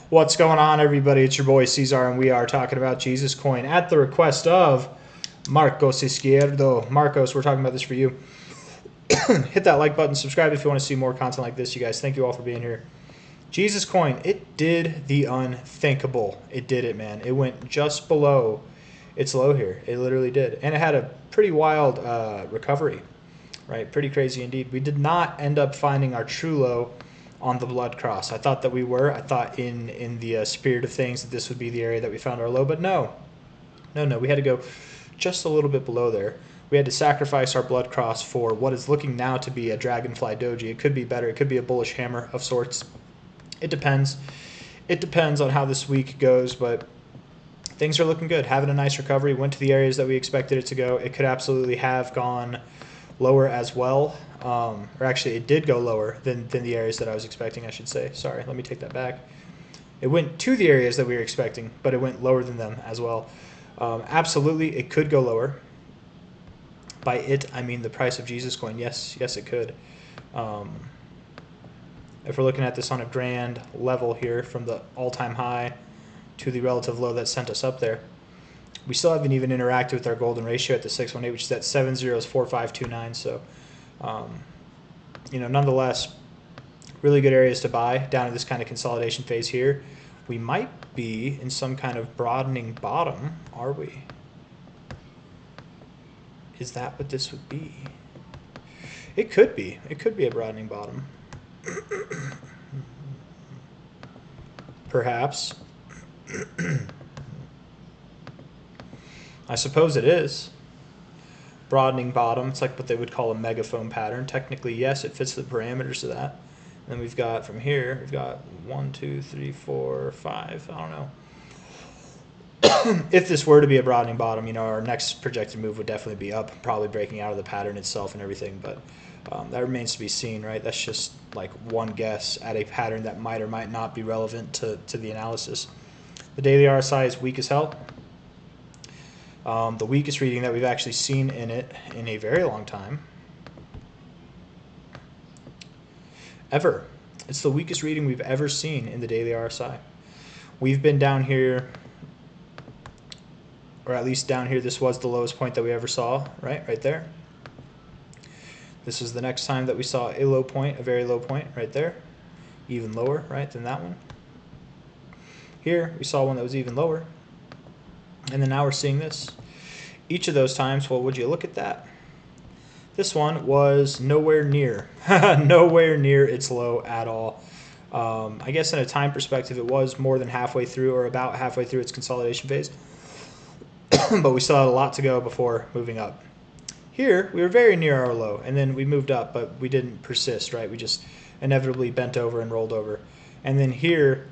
What's going on, everybody? It's your boy C-Zar, and we are talking about Jesus Coin at the request of Marcos Izquierdo. Marcos, we're talking about this for you. Hit that like button, subscribe if you want to see more content like this, you guys. Thank you all for being here. Jesus Coin, it did the unthinkable. It did it, man. It went just below its low here. It literally did. And it had a pretty wild recovery, right? Pretty crazy indeed. We did not end up finding our true low on the blood cross. I thought that we were. I thought in the spirit of things that this would be the area that we found our low, but no. We had to go just a little bit below there. We had to sacrifice our blood cross for what is looking now to be a dragonfly doji. It could be better. It could be a bullish hammer of sorts. It depends. It depends on how this week goes, but things are looking good. Having a nice recovery. Went to the areas that we expected it to go. It could absolutely have gone lower as well. Or actually, it did go lower than the areas that I was expecting, I should say. Sorry, let me take that back. It went to the areas that we were expecting, but it went lower than them as well. Absolutely, it could go lower. By it, I mean the price of Jesus Coin. Yes, it could. If we're looking at this on a grand level here, from the all-time high to the relative low that sent us up there, we still haven't even interacted with our golden ratio at the 618, which is at 704529. So, nonetheless, really good areas to buy down in this kind of consolidation phase here. We might be in some kind of broadening bottom, are we? Is that what this would be? It could be. It could be a broadening bottom. Perhaps. I suppose it is. Broadening bottom. It's like what they would call a megaphone pattern. Technically, yes, it fits the parameters of that. And then we've got from here, we've got 1, 2, 3, 4, 5. I don't know. If this were to be a broadening bottom, our next projected move would definitely be up, probably breaking out of the pattern itself and everything. But that remains to be seen, right? That's just like one guess at a pattern that might or might not be relevant to the analysis. The daily RSI is weak as hell. The weakest reading that we've actually seen in it in a very long time. Ever. It's the weakest reading we've ever seen in the daily RSI. We've been down here, or at least down here, this was the lowest point that we ever saw, right there. This is the next time that we saw a low point, a very low point right there. Even lower, right, than that one. Here, we saw one that was even lower. And then now we're seeing this. Each of those times, well, would you look at that? This one was nowhere near, nowhere near its low at all. I guess in a time perspective, it was more than halfway through, or about halfway through its consolidation phase. But we still had a lot to go before moving up. Here, we were very near our low, and then we moved up, but we didn't persist, right? We just inevitably bent over and rolled over. And then here,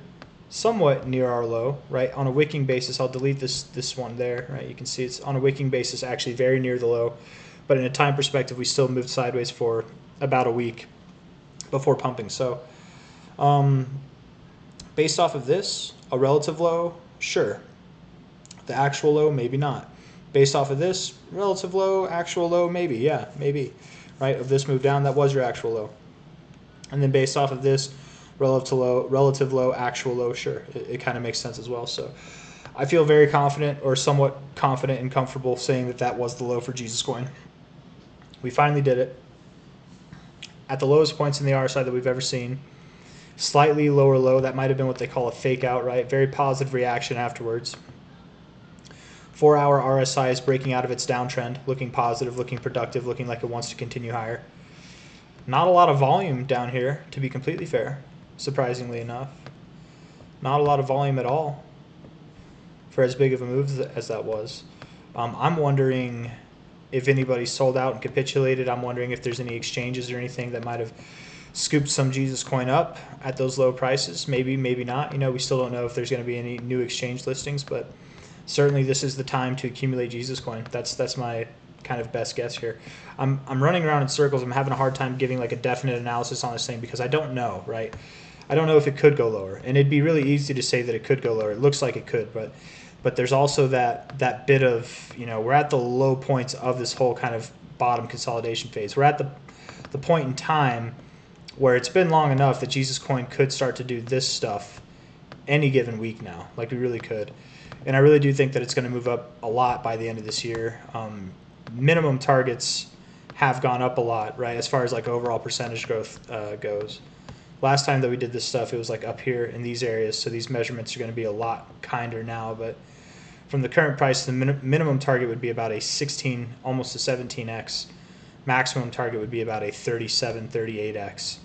somewhat near our low, right? On a wicking basis, I'll delete this one there, right? You can see it's on a wicking basis actually very near the low. But in a time perspective, we still moved sideways for about a week before pumping. So based off of this, a relative low, sure. The actual low, maybe not. Based off of this, relative low, actual low, maybe. Yeah, maybe. Right? Of this move down, that was your actual low. And then based off of this, relative low, actual low, sure. It kind of makes sense as well. So I feel very confident, or somewhat confident and comfortable saying that that was the low for Jesus Coin. We finally did it. At the lowest points in the RSI that we've ever seen. Slightly lower low. That might have been what they call a fake out, right? Very positive reaction afterwards. 4-hour RSI is breaking out of its downtrend, looking positive, looking productive, looking like it wants to continue higher. Not a lot of volume down here, to be completely fair, surprisingly enough. Not a lot of volume at all for as big of a move as that was. I'm wondering if anybody sold out and capitulated. I'm wondering if there's any exchanges or anything that might have scooped some Jesus Coin up at those low prices. Maybe, maybe not. We still don't know if there's going to be any new exchange listings, but certainly this is the time to accumulate Jesus Coin. That's my kind of best guess here. I'm running around in circles. I'm having a hard time giving like a definite analysis on this thing because I don't know, right? I don't know if it could go lower. And it'd be really easy to say that it could go lower. It looks like it could, but there's also that bit of, we're at the low points of this whole kind of bottom consolidation phase. We're at the point in time where it's been long enough that Jesus Coin could start to do this stuff any given week now. Like we really could. And I really do think that it's going to move up a lot by the end of this year. Minimum targets have gone up a lot, right, as far as like overall percentage growth goes. Last time that we did this stuff, it was like up here in these areas, so these measurements are going to be a lot kinder now. But from the current price, the minimum target would be about a 16, almost a 17x. Maximum target would be about a 37, 38x.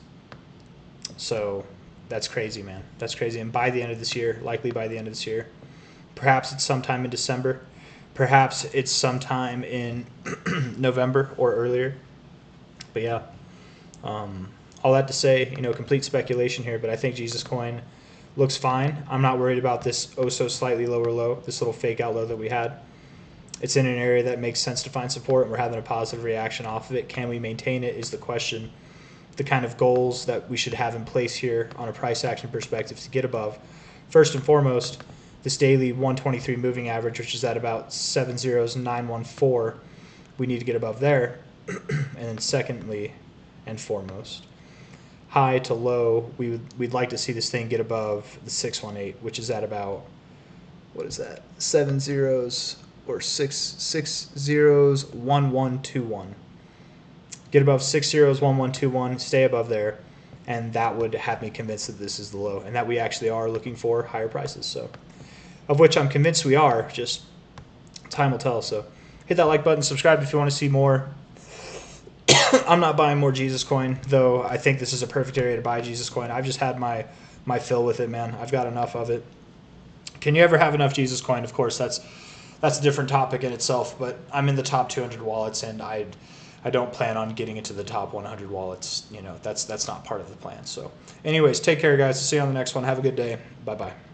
So that's crazy, man. That's crazy. And by the end of this year, likely by the end of this year, perhaps it's sometime in December, perhaps it's sometime in November or earlier. But yeah, all that to say, complete speculation here, but I think Jesus Coin looks fine. I'm not worried about this slightly lower low, this little fake out low that we had. It's in an area that makes sense to find support, and we're having a positive reaction off of it. Can we maintain it is the question. The kind of goals that we should have in place here on a price action perspective to get above. First and foremost, this daily 123 moving average, which is at about 70914, we need to get above there. And then secondly and foremost, high to low, we'd like to see this thing get above the 618, which is at about, what is that, 7 zeros or 6 zeros 1121. Get above 6 zeros 1121, stay above there, and that would have me convinced that this is the low and that we actually are looking for higher prices. So, of which I'm convinced we are, just time will tell. So hit that like button, subscribe if you want to see more. I'm not buying more Jesus Coin, though I think this is a perfect area to buy Jesus Coin. I've just had my fill with it, man. I've got enough of it. Can you ever have enough Jesus Coin? Of course, that's a different topic in itself, but I'm in the top 200 wallets, and I don't plan on getting into the top 100 wallets. That's not part of the plan. So anyways, take care, guys. See you on the next one. Have a good day. Bye-bye.